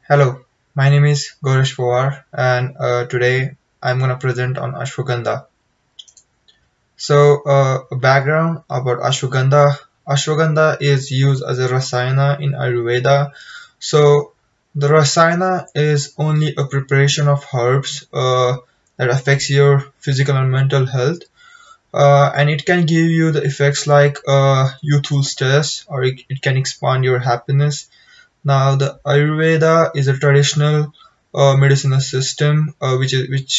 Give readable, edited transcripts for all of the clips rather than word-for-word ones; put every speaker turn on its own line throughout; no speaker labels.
Hello, my name is Gouresh Powar and today I'm going to present on Ashwagandha. A background about Ashwagandha. Ashwagandha is used as a Rasayana in Ayurveda. So the Rasayana is only a preparation of herbs that affects your physical and mental health. And it can give you the effects like youthful stress, or it can expand your happiness. Now, the Ayurveda is a traditional medicinal system which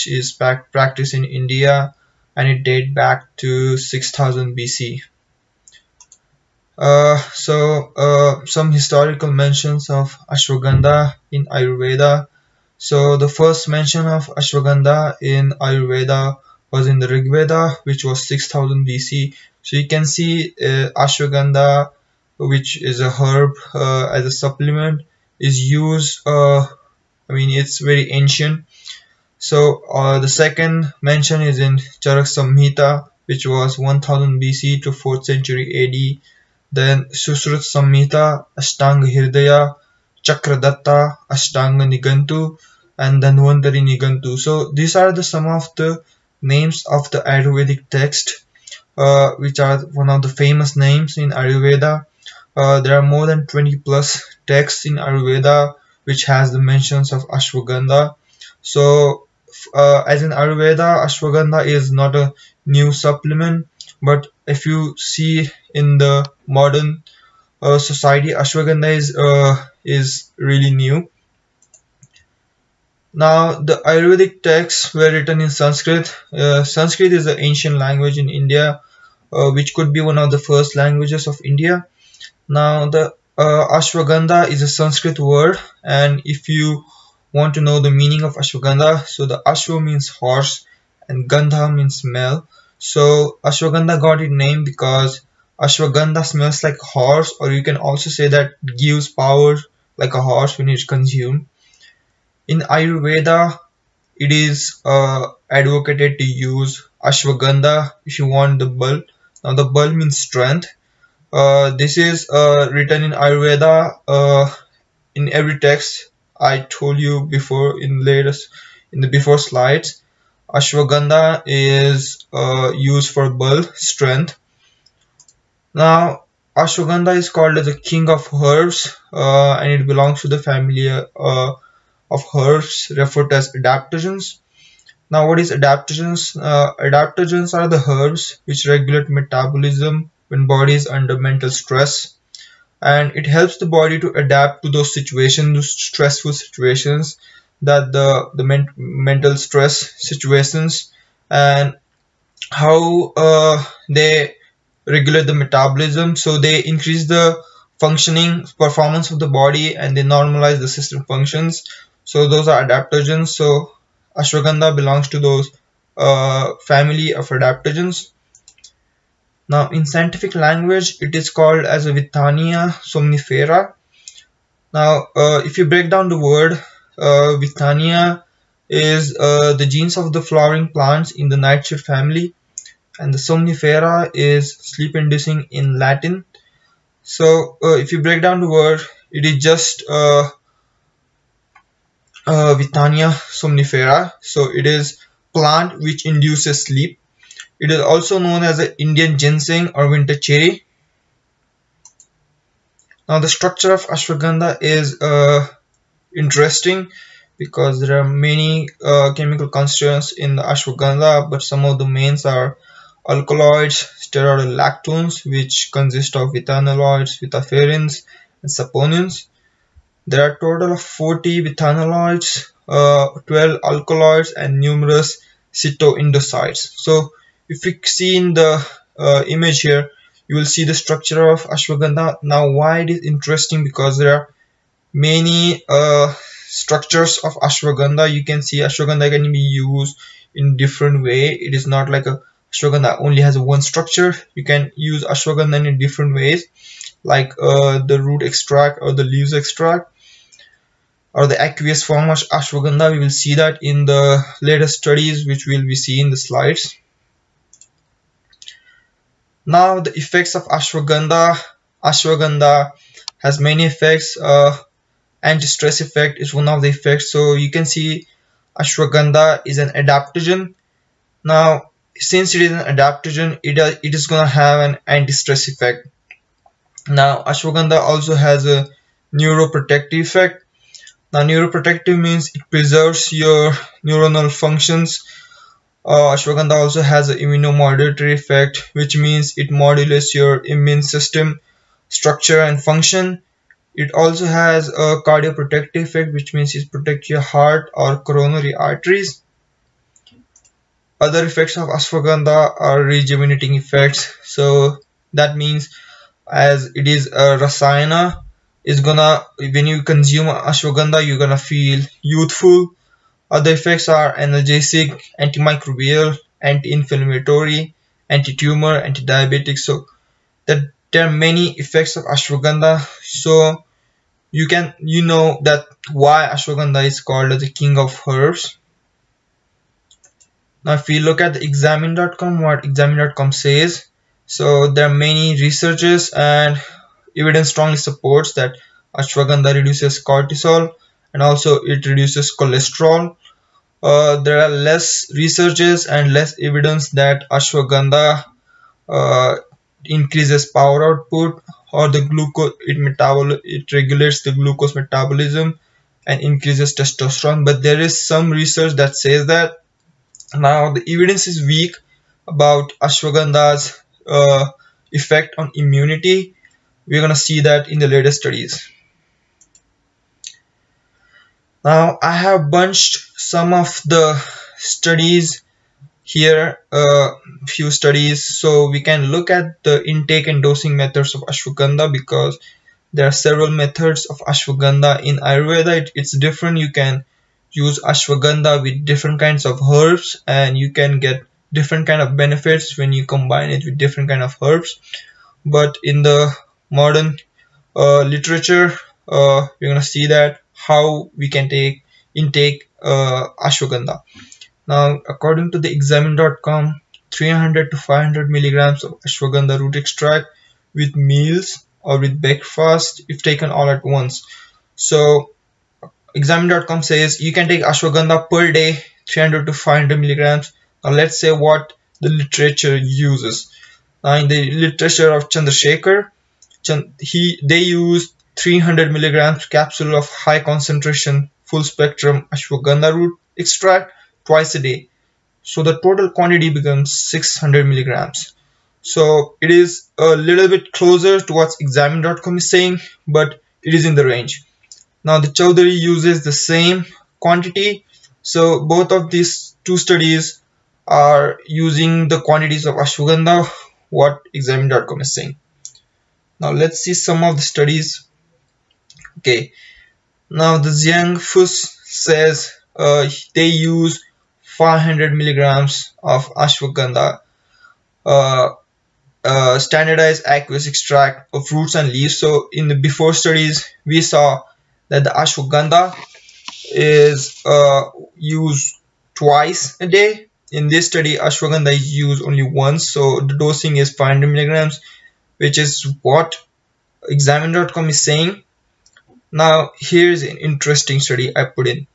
is practiced in India, and it dates back to 6000 BC. Some historical mentions of Ashwagandha in Ayurveda. So the first mention of Ashwagandha in Ayurveda was in the Rig Veda, which was 6000 BC. So you can see Ashwagandha, which is a herb as a supplement, is used. It's very ancient. So the second mention is in Charak Samhita, which was 1000 BC to 4th century AD. Then Susrut Samhita, Ashtanga Hirdaya, Chakradatta, Ashtanga Nigantu, and Dhanvantari Nigantu. So these are some of the names of the Ayurvedic text, which are one of the famous names in Ayurveda. There are more than 20 plus texts in Ayurveda which has the mentions of Ashwagandha. So as in Ayurveda, Ashwagandha is not a new supplement, but if you see in the modern society, Ashwagandha is really new. Now, the Ayurvedic texts were written in Sanskrit. Sanskrit is an ancient language in India, which could be one of the first languages of India. Now, the Ashwagandha is a Sanskrit word, and if you want to know the meaning of Ashwagandha, so the Ashwa means horse and Gandha means smell. So Ashwagandha got its name because Ashwagandha smells like a horse, or you can also say that it gives power like a horse when it's consumed. In Ayurveda, it is advocated to use Ashwagandha if you want the bal. Now the bal means strength. This is written in Ayurveda in every text I told you before in the before slides. Ashwagandha is used for bal, strength. Now Ashwagandha is called as the king of herbs, and it belongs to the family of herbs referred to as adaptogens. Now, what is adaptogens? Adaptogens are the herbs which regulate metabolism when body is under mental stress, and it helps the body to adapt to those situations, those stressful situations, that the mental stress situations, and how they regulate the metabolism. So they increase the functioning performance of the body, and they normalize the system functions. So those are adaptogens. So Ashwagandha belongs to those family of adaptogens. Now in scientific language, it is called as a Withania Somnifera. Now if you break down the word, Withania is the genes of the flowering plants in the nightshade family, and the Somnifera is sleep-inducing in Latin. So if you break down the word, it is just Withania Somnifera. So it is plant which induces sleep. It is also known as the Indian ginseng or winter cherry. Now the structure of Ashwagandha is interesting because there are many chemical constituents in the Ashwagandha, but some of the mains are alkaloids, steroidal lactones, which consist of withanolides, withaferins, and saponins. There are a total of 40 withanolides, 12 alkaloids, and numerous cytoindicides. So if you see in the image here, you will see the structure of Ashwagandha. Now why it is interesting? Because there are many structures of Ashwagandha. You can see Ashwagandha can be used in different way. It is not like a Ashwagandha only has one structure. You can use Ashwagandha in different ways, like the root extract or the leaves extract, or the aqueous form of Ashwagandha. We will see that in the latest studies, which will be seen in the slides. Now the effects of Ashwagandha. Ashwagandha has many effects. anti-stress effect is one of the effects. So you can see ashwagandha is an adaptogen. Now since it is an adaptogen, it is gonna have an anti-stress effect. Now ashwagandha also has a neuroprotective effect. Now neuroprotective means it preserves your neuronal functions. Ashwagandha also has an immunomodulatory effect, which means it modulates your immune system structure and function. It also has a cardioprotective effect, which means it protects your heart or coronary arteries. Other effects of ashwagandha are rejuvenating effects. So that means as it is a rasayana, is gonna, when you consume ashwagandha, you're gonna feel youthful. Other effects are analgesic, antimicrobial, anti-inflammatory, anti-tumor, anti-diabetic. So that there are many effects of ashwagandha. So you know that why ashwagandha is called as the king of herbs. Now if we look at the examine.com, what examine.com says, so there are many researches and evidence strongly supports that ashwagandha reduces cortisol and also it reduces cholesterol. There are less researches and less evidence that ashwagandha uh, increases power output or the glucose, it regulates the glucose metabolism and increases testosterone. But there is some research that says that. Now the evidence is weak about ashwagandha's effect on immunity. We're gonna see that in the latest studies. Now I have bunched some of the studies here, few studies, so we can look at the intake and dosing methods of ashwagandha, because there are several methods of ashwagandha in Ayurveda. It's different. You can use ashwagandha with different kinds of herbs and you can get different kind of benefits when you combine it with different kind of herbs. But in the modern literature, we're gonna see that how we can intake ashwagandha. Now according to the examine.com, 300 to 500 milligrams of ashwagandha root extract with meals or with breakfast if taken all at once. So examine.com says you can take ashwagandha per day, 300 to 500 milligrams. Now let's say what the literature uses. Now in the literature of Chandrasekhar, they use 300 milligrams capsule of high concentration full spectrum ashwagandha root extract twice a day. So the total quantity becomes 600 milligrams. So it is a little bit closer to what examine.com is saying, but it is in the range. Now the Chowdhury uses the same quantity. So both of these two studies are using the quantities of ashwagandha what examine.com is saying. Now let's see some of the studies. Okay, now the Zhang Fuss says they use 500 milligrams of ashwagandha, standardized aqueous extract of roots and leaves. So in the before studies we saw that the ashwagandha is used twice a day. In this study ashwagandha is used only once, so the dosing is 500 milligrams, which is what examine.com is saying. Now here's an interesting study I put in.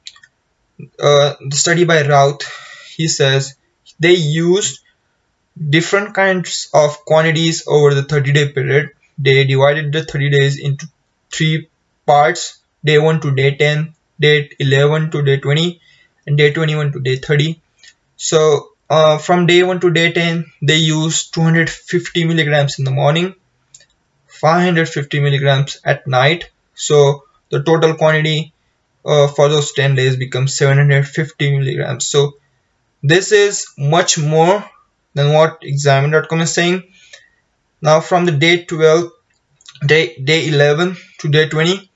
The study by Raut, he says they used different kinds of quantities over the 30-day period. They divided the 30 days into 3 parts: day 1 to day 10, day 11 to day 20, and day 21 to day 30. So from day 1 to day 10 they use 250 milligrams in the morning, 550 milligrams at night. So the total quantity for those 10 days becomes 750 milligrams. So this is much more than what examine.com is saying. Now from the day 12, day 11 to day 20,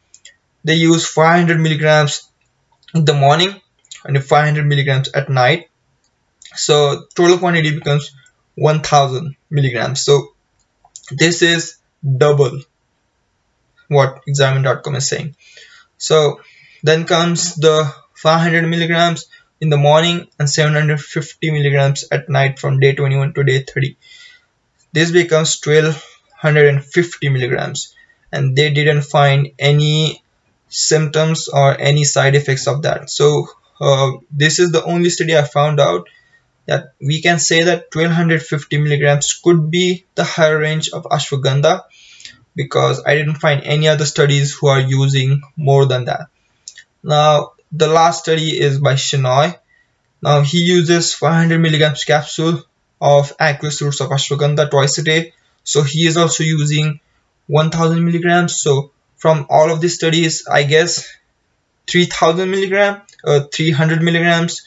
they use 500 milligrams in the morning and 500 milligrams at night. So total quantity becomes 1000 milligrams. So this is double what examine.com is saying. So then comes the 500 milligrams in the morning and 750 milligrams at night from day 21 to day 30. This becomes 1250 milligrams, and they didn't find any symptoms or any side effects of that. So this is the only study I found out that we can say that 1250 milligrams could be the higher range of ashwagandha, because I didn't find any other studies who are using more than that. Now the last study is by Shenoy. Now he uses 500 milligrams capsule of aqueous roots of ashwagandha twice a day. So he is also using 1000 milligrams. So from all of these studies, I guess 3000 milligram, 300 milligrams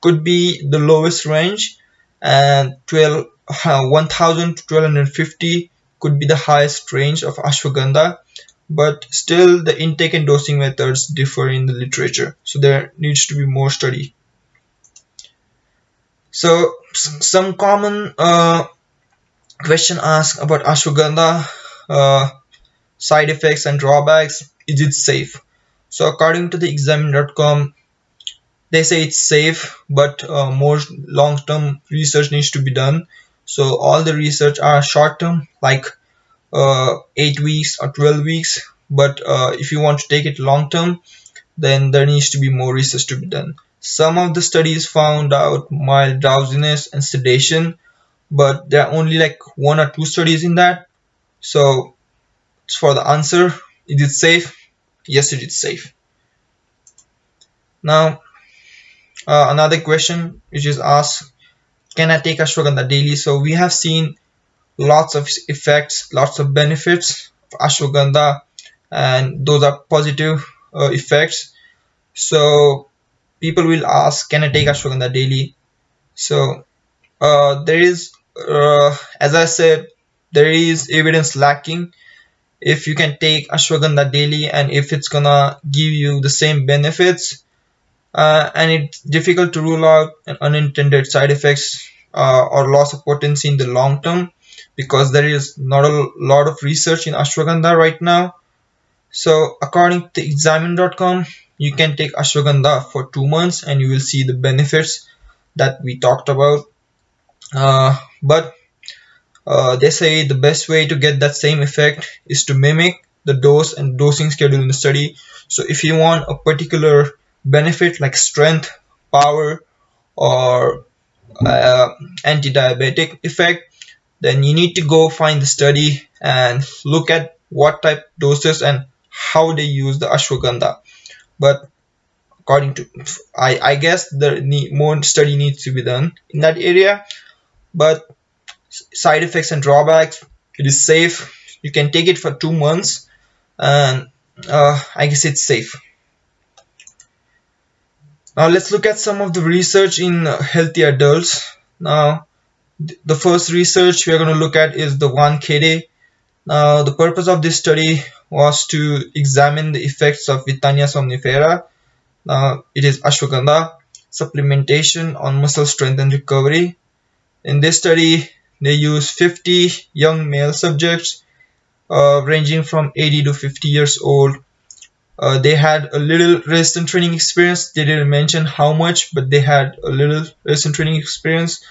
could be the lowest range, and 1000 to 1250 could be the highest range of ashwagandha. But still the intake and dosing methods differ in the literature, so there needs to be more study. So some common question asked about ashwagandha, side effects and drawbacks. Is it safe? So according to the examine.com, they say it's safe, but more long-term research needs to be done. So all the research are short-term, like 8 weeks or 12 weeks. But if you want to take it long-term, then there needs to be more research to be done. Some of the studies found out mild drowsiness and sedation, but there are only like 1 or 2 studies in that. So for the answer, is it safe? Yes, it is safe. Now another question which is asked, can I take ashwagandha daily? So we have seen lots of effects, lots of benefits of ashwagandha, and those are positive effects. So people will ask, can I take ashwagandha daily? So there is, as I said, there is evidence lacking if you can take ashwagandha daily and if it's gonna give you the same benefits. And it's difficult to rule out an unintended side effects or loss of potency in the long term, because there is not a lot of research in ashwagandha right now. So according to examine.com, you can take ashwagandha for 2 months and you will see the benefits that we talked about. But they say the best way to get that same effect is to mimic the dose and dosing schedule in the study. So if you want a particular benefit like strength, power, or anti-diabetic effect, then you need to go find the study and look at what type doses and how they use the ashwagandha. But according to I guess more study needs to be done in that area. But side effects and drawbacks, it is safe. You can take it for 2 months, and I guess it's safe. Now let's look at some of the research in healthy adults. Now the first research we are going to look at is the 1KD. Now the purpose of this study was to examine the effects of Withania Somnifera. Now it is ashwagandha supplementation on muscle strength and recovery. In this study they used 50 young male subjects ranging from 80 to 50 years old. They had a little resistance training experience. They didn't mention how much, but they had a little resistance training experience.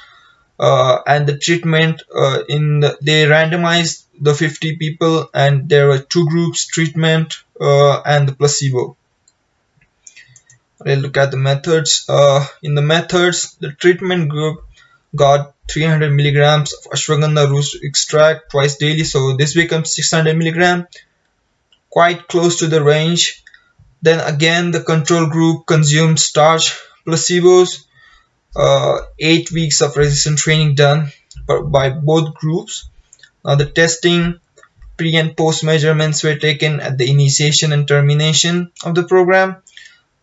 And the treatment, they randomized the 50 people, and there were 2 groups, treatment and the placebo. Let's look at the methods. In the methods, the treatment group got 300 milligrams of ashwagandha root extract twice daily, so this becomes 600 milligram, quite close to the range. Then again the control group consumed starch placebos. 8 weeks of resistance training done by both groups. Now the testing, pre and post measurements were taken at the initiation and termination of the program.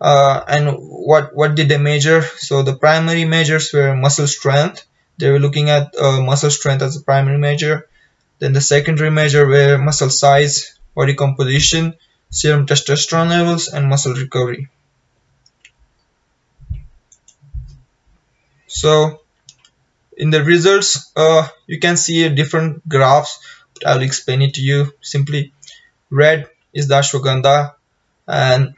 And what did they measure? So the primary measures were muscle strength. They were looking at muscle strength as a primary measure. Then the secondary measure were muscle size, body composition, serum testosterone levels, and muscle recovery. So in the results, you can see different graphs, but I'll explain it to you simply. Red is the ashwagandha and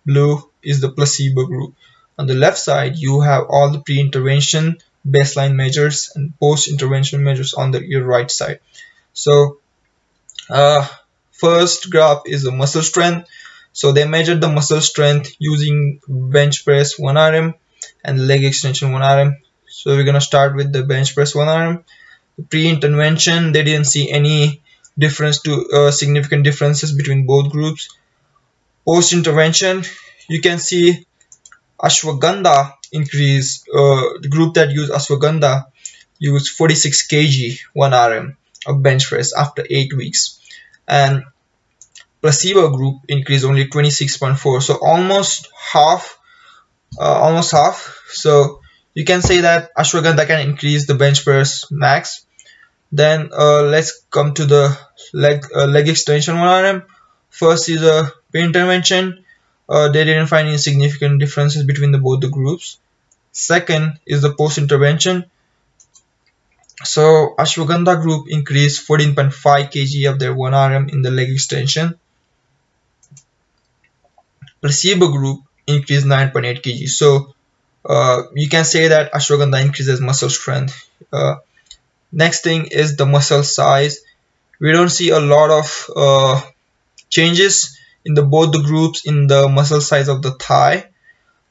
blue is the placebo group. On the left side, you have all the pre-intervention baseline measures and post-intervention measures on your right side. So first graph is the muscle strength. So they measured the muscle strength using bench press 1 RM and leg extension 1 RM. So we're gonna start with the bench press 1 RM. Pre-intervention, they didn't see any difference to significant differences between both groups. Post-intervention, you can see Ashwagandha increase. The group that used Ashwagandha used 46 kg 1 RM of bench press after 8 weeks, and placebo group increased only 26.4, so almost half. So you can say that Ashwagandha can increase the bench press max. Then let's come to the leg extension 1 RM. First is a pre-intervention. They didn't find any significant differences between both the groups. Second is the post-intervention. So Ashwagandha group increased 14.5 kg of their 1 RM in the leg extension. Placebo group increased 9.8 kg. So you can say that Ashwagandha increases muscle strength. Next thing is the muscle size. We don't see a lot of changes in both the groups in the muscle size of the thigh.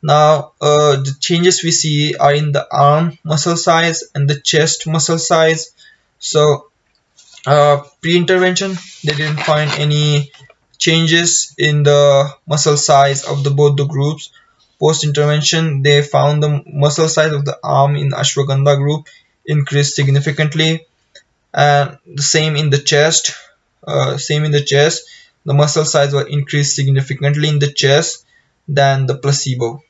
Now the changes we see are in the arm muscle size and the chest muscle size. So pre-intervention, they didn't find any changes in the muscle size of both the groups. Post-intervention, they found the muscle size of the arm in Ashwagandha group increased significantly, and the same in the chest. The muscle size was increased significantly in the chest than the placebo.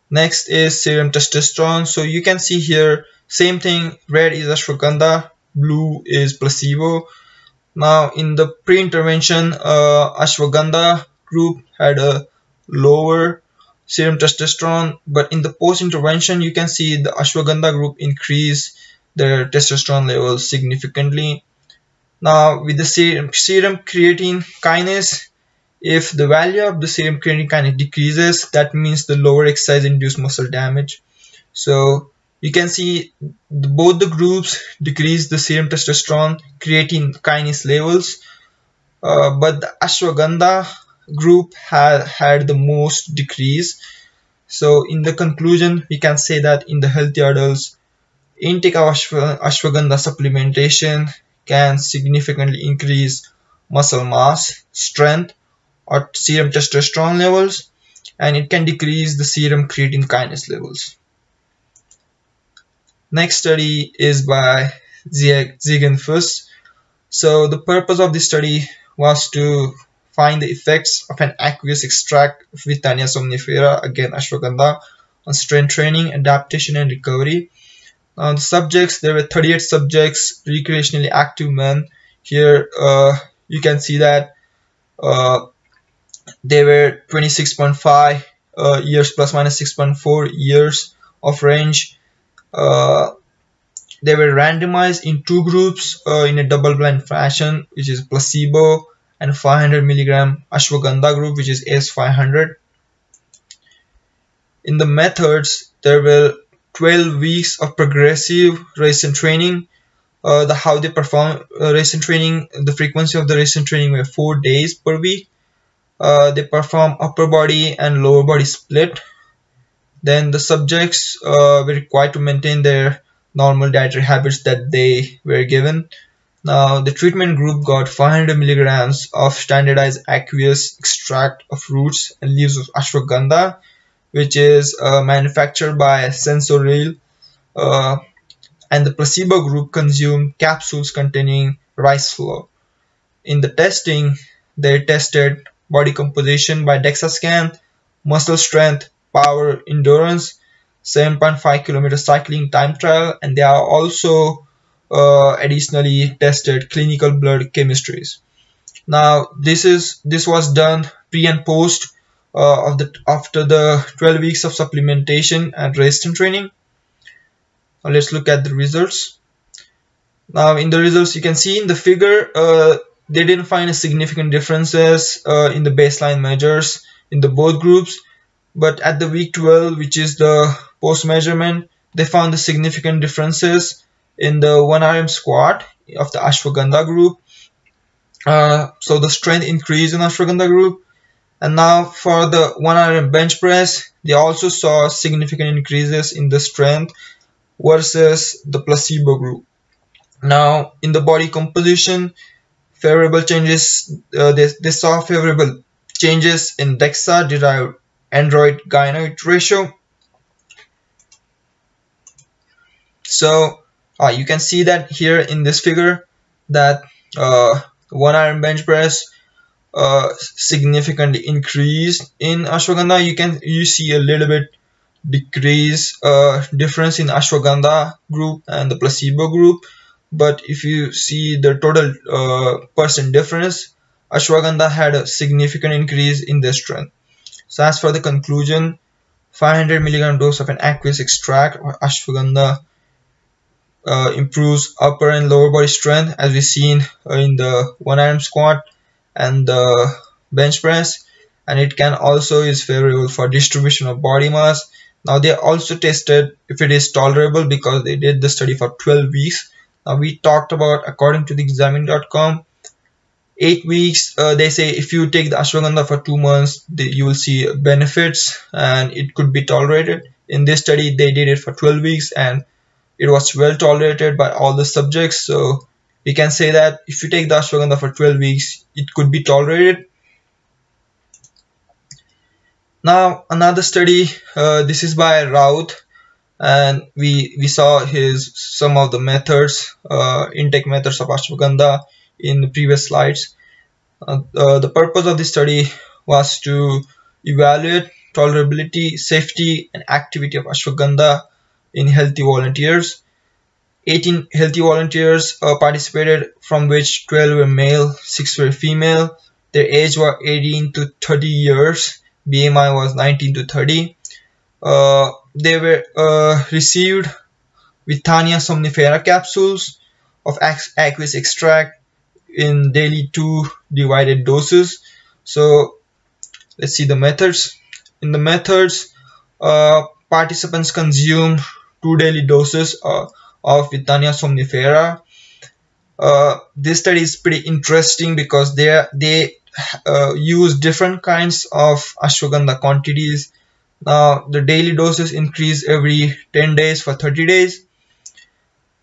Next is serum testosterone. So you can see here, same thing, red is Ashwagandha, blue is placebo. Now in the pre-intervention, Ashwagandha group had a lower serum testosterone, but in the post-intervention, you can see the Ashwagandha group increase their testosterone levels significantly. Now with the serum creatine kinase, if the value of the serum creatine kinase decreases, that means the lower exercise induced muscle damage. So you can see both the groups decrease the serum testosterone creatine kinase levels, but the Ashwagandha group had the most decrease. So in the conclusion, we can say that in the healthy adults, intake of Ashwagandha supplementation can significantly increase muscle mass, strength, or serum testosterone levels, and it can decrease the serum creatine kinase levels. Next study is by Ziegenfuss. So the purpose of this study was to find the effects of an aqueous extract of Withania Somnifera, again Ashwagandha, on strength training, adaptation, and recovery. The subjects, there were 38 subjects, recreationally active men. Here you can see that they were 26.5 years plus minus 6.4 years of range. They were randomized in two groups in a double-blind fashion, which is placebo and 500 milligram Ashwagandha group, which is S500. In the methods, there were 12 weeks of progressive resistance training. How they perform resistance training, the frequency of the resistance training were 4 days per week. They perform upper body and lower body split. Then the subjects were required to maintain their normal dietary habits that they were given. Now the treatment group got 500 milligrams of standardized aqueous extract of roots and leaves of Ashwagandha, which is manufactured by Sensoril, and the placebo group consumed capsules containing rice flour. In the testing, they tested body composition by DEXA scan, muscle strength, power, endurance, 7.5 kilometer cycling time trial, and they are also additionally tested clinical blood chemistries. Now this was done pre and post after the 12 weeks of supplementation and resistance training. Now let's look at the results. Now in the results, you can see in the figure they didn't find significant differences in the baseline measures in the both groups, but at the week 12, which is the post measurement, they found the significant differences in the 1 RM squat of the Ashwagandha group. So the strength increased in Ashwagandha group, And now for the 1 hour bench press, they also saw significant increases in the strength versus the placebo group. Now in the body composition, favorable changes, they saw favorable changes in DEXA derived android gynoid ratio. So you can see that here in this figure that 1 hour bench press significantly increased in ashwagandha. You see a little bit decrease difference in ashwagandha group and the placebo group, but if you see the total percent difference, ashwagandha had a significant increase in their strength. So as for the conclusion, 500 milligram dose of an aqueous extract or ashwagandha improves upper and lower body strength, as we've seen in the 1 arm squat and the bench press, and it can also is favorable for distribution of body mass. Now they also tested if it is tolerable because they did the study for 12 weeks. Now we talked about, according to the examine.com, 8 weeks. They say if you take the ashwagandha for 2 months, you will see benefits and it could be tolerated. In this study they did it for 12 weeks and it was well tolerated by all the subjects. So we can say that if you take the ashwagandha for 12 weeks, it could be tolerated. Now another study, this is by Raut, and we saw some of the methods, intake methods of ashwagandha in the previous slides. The purpose of this study was to evaluate tolerability, safety and activity of ashwagandha in healthy volunteers. 18 healthy volunteers participated, from which 12 were male, 6 were female. Their age was 18 to 30 years. BMI was 19 to 30. They were received Withania Somnifera capsules of aqueous extract in daily 2 divided doses. So let's see the methods. In the methods, participants consume 2 daily doses of Withania Somnifera. This study is pretty interesting because they use different kinds of ashwagandha quantities. Now the daily doses increase every 10 days for 30 days.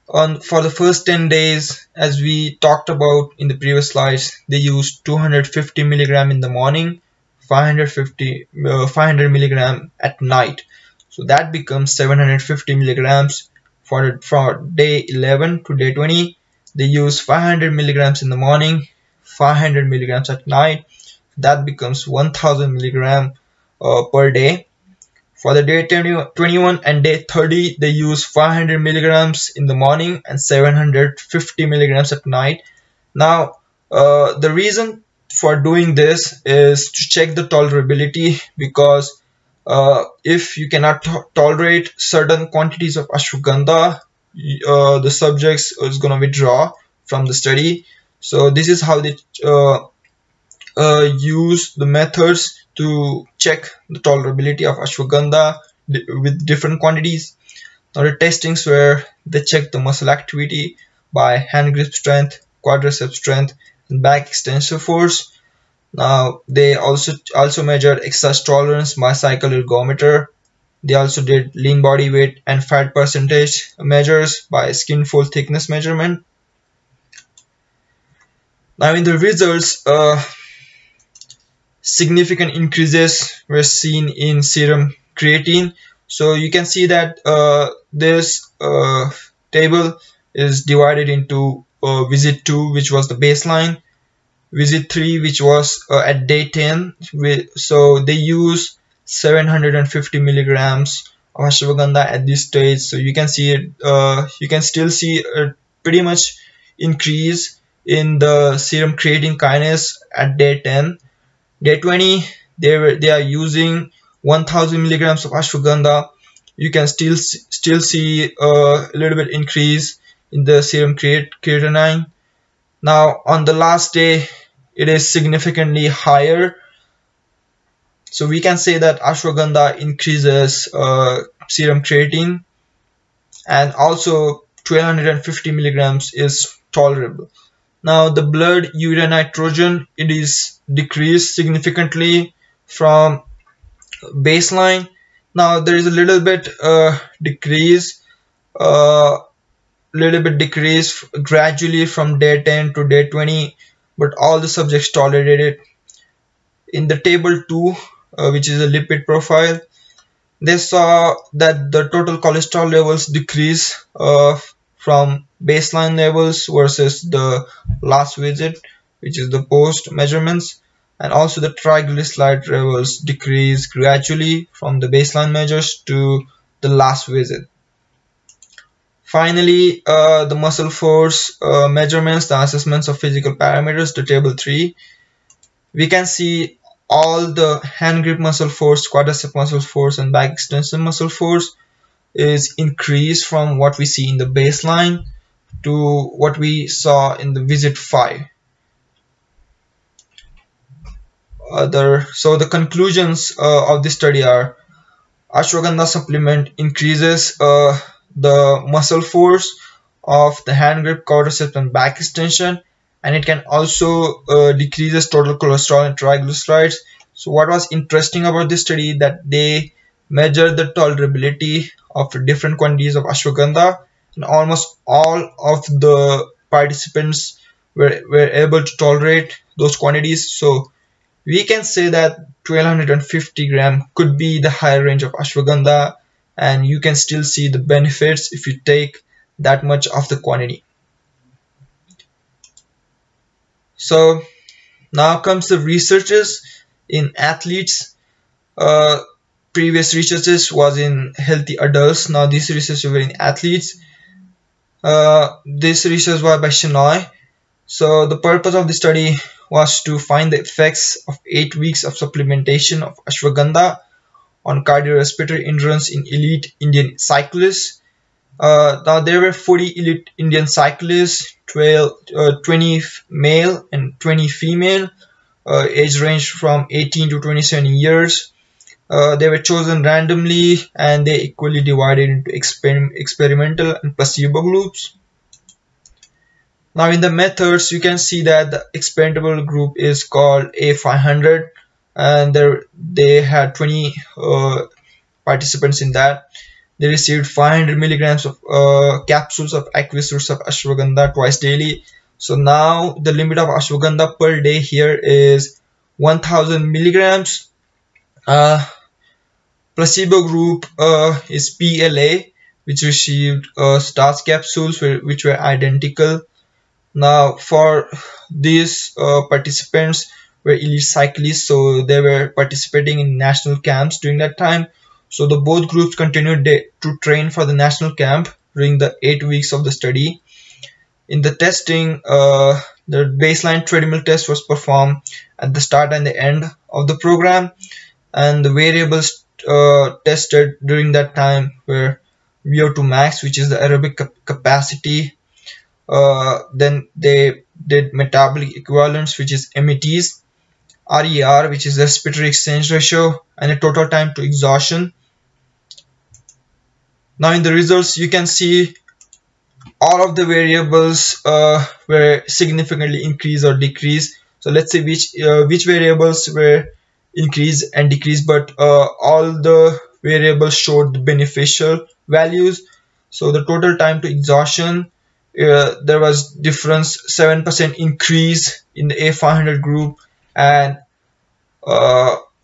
For the first 10 days, as we talked about in the previous slides, they used 250 milligram in the morning, 500 milligram at night. So that becomes 750 milligrams. For day 11 to day 20, they use 500 milligrams in the morning, 500 milligrams at night. That becomes 1000 milligram per day. For the day 21 and day 30, they use 500 milligrams in the morning and 750 milligrams at night. Now, the reason for doing this is to check the tolerability, because if you cannot tolerate certain quantities of ashwagandha, the subjects is going to withdraw from the study. So this is how they use the methods to check the tolerability of ashwagandha with different quantities. Now the testings where they check the muscle activity by hand grip strength, quadricep strength and back extensor force. Now they also measured exercise tolerance by cycle ergometer. They also did lean body weight and fat percentage measures by skin fold thickness measurement. Now in the results, significant increases were seen in serum creatine. So you can see that this table is divided into visit 2, which was the baseline, visit 3, which was at day 10. So they use 750 milligrams of ashwagandha at this stage. So you can see it, you can still see a pretty much increase in the serum creatine kinase at day 10. Day 20, they are using 1000 milligrams of ashwagandha. You can still see a little bit increase in the serum creatinine. Now on the last day, it is significantly higher. So we can say that ashwagandha increases serum creatine, and also 1250 milligrams is tolerable. Now the blood urea nitrogen, it is decreased significantly from baseline. Now there is a little bit decrease, gradually from day 10 to day 20, but all the subjects tolerated it. In the table 2, which is a lipid profile, they saw that the total cholesterol levels decrease from baseline levels versus the last visit, which is the post measurements, and also the triglyceride levels decrease gradually from the baseline measures to the last visit. Finally, the muscle force measurements, the assessments of physical parameters, the table 3, we can see all the hand grip muscle force, quadricep muscle force, and back extension muscle force is increased from what we see in the baseline to what we saw in the visit 5. So the conclusions of this study are: ashwagandha supplement increases the muscle force of the hand grip, quadricep, and back extension, and it can also decreases total cholesterol and triglycerides. So what was interesting about this study that they measured the tolerability of different quantities of ashwagandha, and almost all of the participants were able to tolerate those quantities. So we can say that 1250 gram could be the higher range of ashwagandha, and you can still see the benefits if you take that much of the quantity. So now comes the researches in athletes. Previous researches was in healthy adults. Now these research were in athletes. This research was by Shenoy. So the purpose of the study was to find the effects of 8 weeks of supplementation of ashwagandha on cardiorespiratory endurance in elite Indian cyclists. Now there were 40 elite Indian cyclists, 20 male and 20 female, age range from 18 to 27 years. They were chosen randomly and they equally divided into experimental and placebo groups. Now in the methods, you can see that the experimental group is called A500, and they had 20 participants in that. They received 500 milligrams of capsules of aqueous roots of ashwagandha twice daily. So now the limit of ashwagandha per day here is 1000 milligrams. Placebo group is PLA, which received starch capsules which were identical. Now for these participants were elite cyclists, so they were participating in national camps during that time. So the both groups continued to train for the national camp during the 8 weeks of the study. In the testing, the baseline treadmill test was performed at the start and the end of the program, and the variables tested during that time were VO2 max, which is the aerobic capacity. Then they did metabolic equivalents, which is METs, RER, which is respiratory exchange ratio, and a total time to exhaustion. Now in the results, you can see all of the variables were significantly increased or decreased. So let's see which variables were increased and decreased, but all the variables showed the beneficial values. So the total time to exhaustion, there was difference 7% increase in the A500 group, and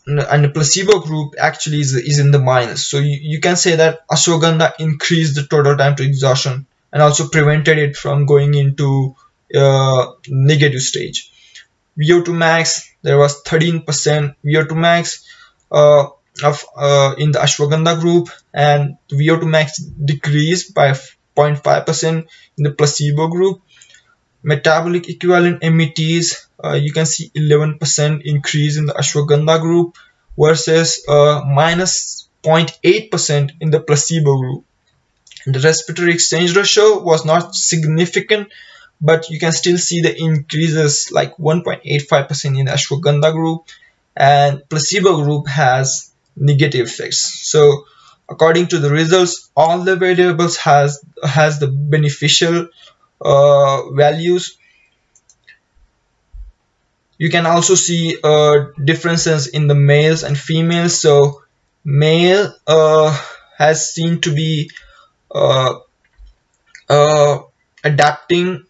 the placebo group actually is in the minus. So you can say that ashwagandha increased the total time to exhaustion and also prevented it from going into negative stage. VO2 max, there was 13% VO2 max in the ashwagandha group, and VO2 max decreased by 0.5% in the placebo group. Metabolic equivalent METs, you can see 11% increase in the ashwagandha group versus minus 0.8% in the placebo group. The respiratory exchange ratio was not significant, but you can still see the increases like 1.85% in the ashwagandha group, and placebo group has negative effects. So according to the results, all the variables has the beneficial values. You can also see differences in the males and females. So male has seen to be uh, uh, adapting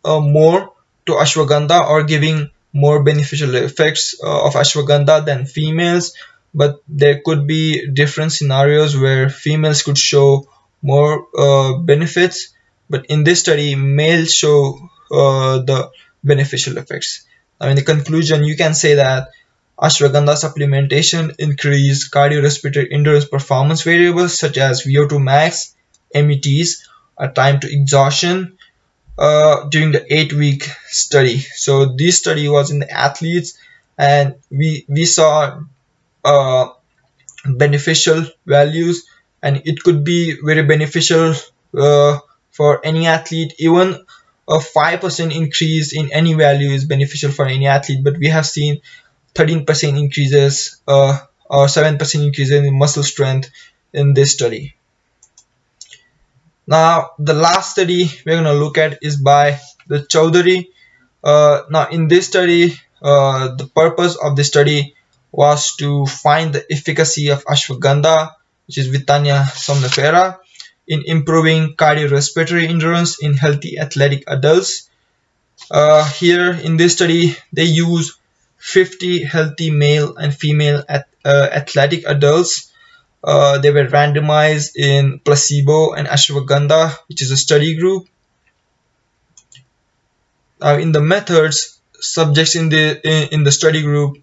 more to ashwagandha or giving more beneficial effects of ashwagandha than females, but there could be different scenarios where females could show more benefits, but in this study males show the beneficial effects. Now in the conclusion, you can say that ashwagandha supplementation increased cardiorespiratory endurance performance variables such as VO2 max, METs, time to exhaustion, during the 8-week study. So this study was in the athletes, and we saw beneficial values, and it could be very beneficial for any athlete. Even a 5% increase in any value is beneficial for any athlete, but we have seen 13% increases or 7% increases in muscle strength in this study. Now the last study we're going to look at is by the Chowdhury. Now in this study, the purpose of the study was to find the efficacy of ashwagandha, which is Withania Somnifera, in improving cardiorespiratory endurance in healthy athletic adults. Here in this study, they use 50 healthy male and female athletic adults. They were randomized in placebo and ashwagandha, which is a study group. In the methods, subjects in the study group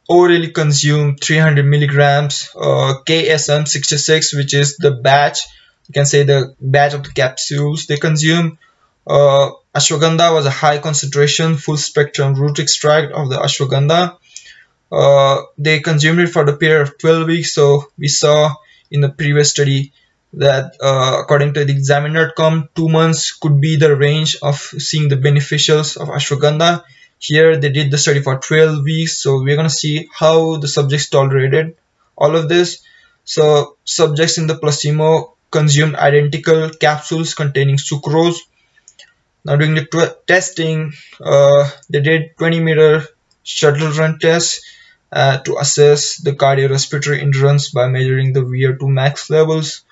orally consume 300 milligrams KSM 66, which is the batch. You can say the batch of the capsules they consume. Ashwagandha was a high concentration, full spectrum root extract of the ashwagandha. They consumed it for the period of 12 weeks. So we saw in the previous study that according to the examiner.com, 2 months could be the range of seeing the beneficials of ashwagandha. Here they did the study for 12 weeks, so we're going to see how the subjects tolerated all of this. So subjects in the placebo consumed identical capsules containing sucrose. Now during the testing, they did 20-meter shuttle run tests to assess the cardiorespiratory endurance by measuring the VO2 max levels.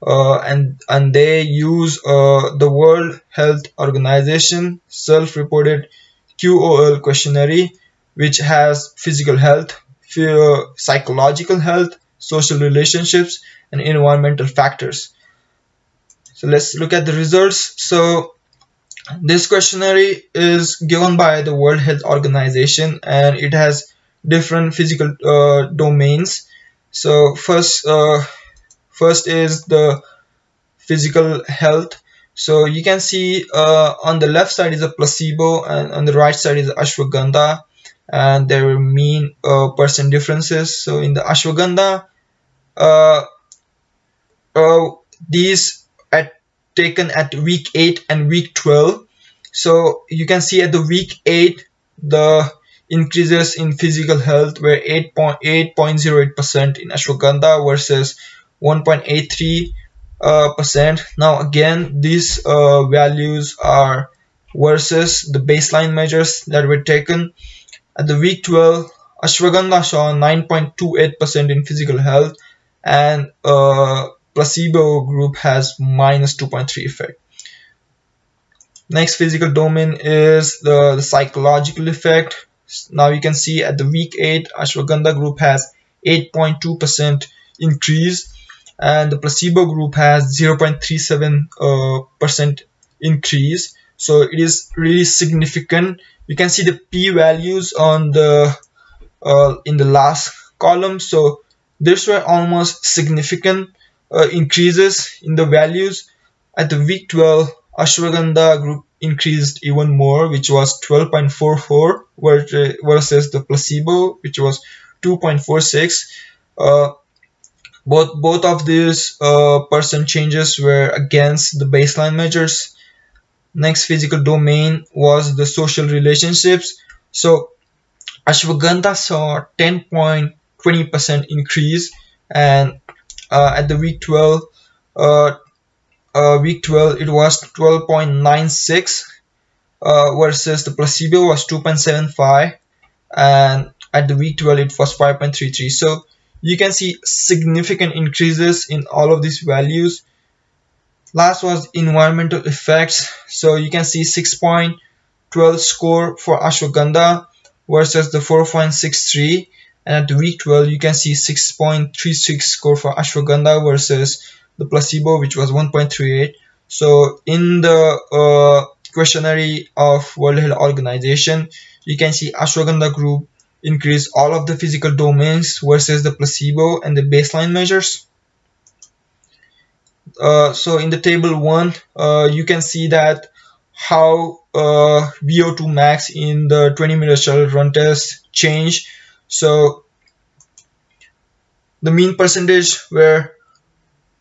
And they use the World Health Organization self-reported QOL questionnaire, which has physical health, psychological health, social relationships, and environmental factors. So let's look at the results. So this questionnaire is given by the World Health Organization, and it has different physical domains. So first is the physical health. So you can see on the left side is a placebo, and on the right side is ashwagandha, and there are mean percent differences. So in the ashwagandha, these are taken at week 8 and week 12. So you can see at the week 8 the increases in physical health were 8.08% in ashwagandha versus 1.83%. Now again, these values are versus the baseline measures that were taken. At the week 12, ashwagandha saw 9.28% in physical health, and placebo group has minus 2.3 effect. Next physical domain is the psychological effect. Now you can see at the week 8, ashwagandha group has 8.2% increase, and the placebo group has 0.37% increase. So it is really significant. You can see the p-values on the in the last column. So these were almost significant increases in the values. At the week 12, ashwagandha group increased even more, which was 12.44 versus the placebo, which was 2.46. Both of these percent changes were against the baseline measures. Next physical domain was the social relationships. So ashwagandha saw 10.20% increase, and at the week 12 it was 12.96. versus the placebo was 2.75, and at the week 12 it was 5.33. So you can see significant increases in all of these values. Last was environmental effects. So you can see 6.12 score for ashwagandha versus the 4.63, and at the week 12 you can see 6.36 score for ashwagandha versus the placebo, which was 1.38. So in the questionnaire of World Health Organization, you can see ashwagandha group increase all of the physical domains versus the placebo and the baseline measures. So in the table 1, you can see that how VO2 max in the 20-meter shuttle run test change. So the mean percentage where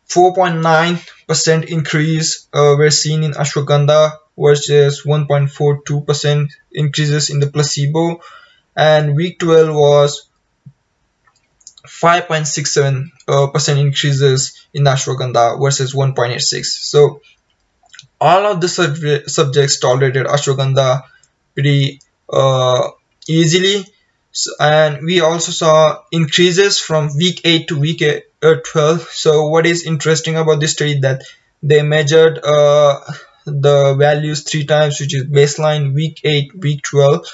4.9% increase were seen in ashwagandha versus 1.42% increases in the placebo, and week 12 was 5.67% increases in ashwagandha versus 1.86. So all of the subjects tolerated ashwagandha pretty easily. So, and we also saw increases from week 8 to week 12. So what is interesting about this study that they measured the values 3 times, which is baseline, week 8, week 12.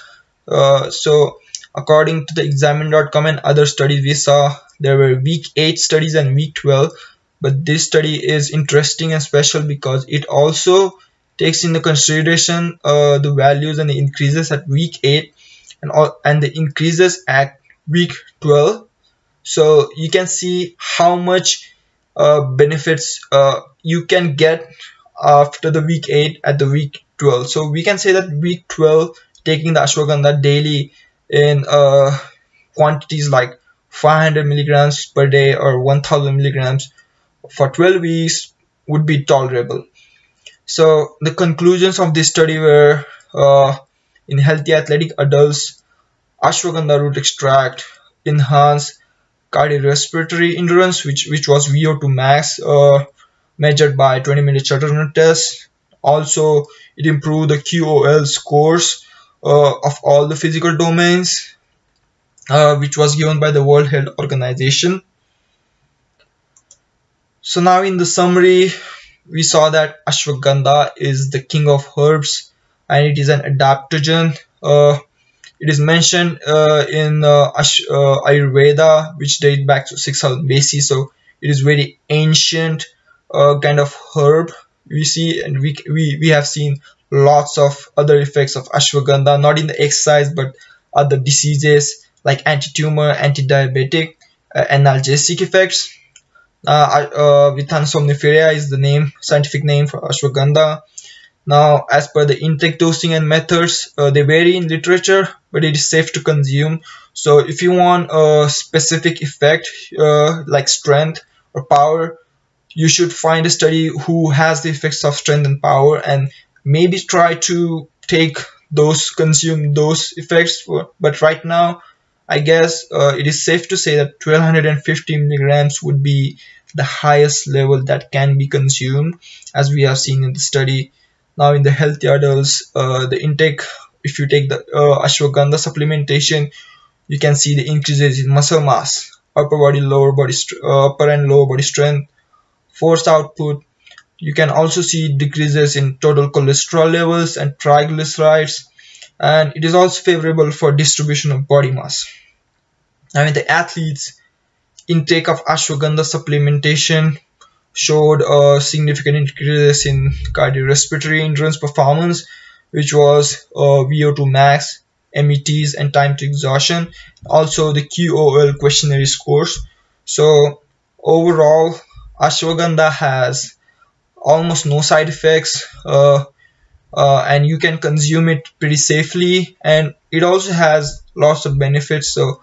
So according to the examine.com and other studies, we saw there were week 8 studies and week 12. But this study is interesting and special because it also takes into consideration the values and the increases at week 8 and the increases at week 12. So you can see how much benefits you can get after the week 8 at the week 12. So we can say that week 12, taking the ashwagandha daily in quantities like 500 milligrams per day or 1000 milligrams for 12 weeks would be tolerable. So the conclusions of this study were in healthy athletic adults, ashwagandha root extract enhanced cardiorespiratory endurance, which was VO2 max measured by 20-minute shuttle run test. Also, it improved the QOL scores of all the physical domains, which was given by the World Health Organization. So now in the summary, we saw that ashwagandha is the king of herbs and it is an adaptogen. It is mentioned in Ayurveda, which dates back to 6000 BC. So it is very ancient kind of herb we see, and we have seen lots of other effects of ashwagandha, not in the exercise but other diseases like anti-tumor, anti-diabetic, analgesic effects. Withania Somnifera is the scientific name for ashwagandha. Now, as per the intake, dosing and methods, they vary in literature, but it is safe to consume. So if you want a specific effect like strength or power, you should find a study who has the effects of strength and power and maybe try to consume those effects. But right now, I guess it is safe to say that 1250 milligrams would be the highest level that can be consumed, as we have seen in the study. Now in the healthy adults, the intake, if you take the ashwagandha supplementation, you can see the increases in muscle mass, upper and lower body strength, force output. You can also see decreases in total cholesterol levels and triglycerides, and it is also favorable for distribution of body mass. Now in the athletes, intake of ashwagandha supplementation showed a significant increase in cardiorespiratory endurance performance, which was VO2 max, METs, and time to exhaustion. Also the QOL questionnaire scores. So overall, ashwagandha has almost no side effects, and you can consume it pretty safely, and it also has lots of benefits. So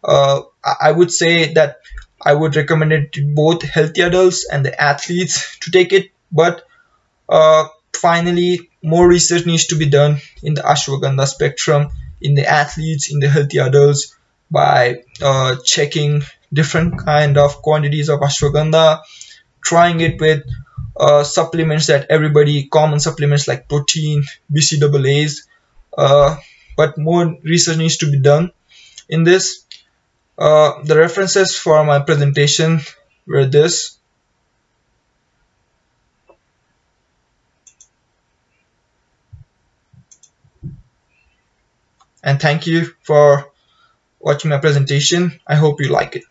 I would say that I would recommend it to both healthy adults and the athletes to take it. But finally, more research needs to be done in the ashwagandha spectrum, in the athletes, in the healthy adults, by checking different kind of quantities of ashwagandha, trying it with supplements that everybody, common supplements like protein, BCAAs, uh, but more research needs to be done in this. The references for my presentation were this. And thank you for watching my presentation. I hope you like it.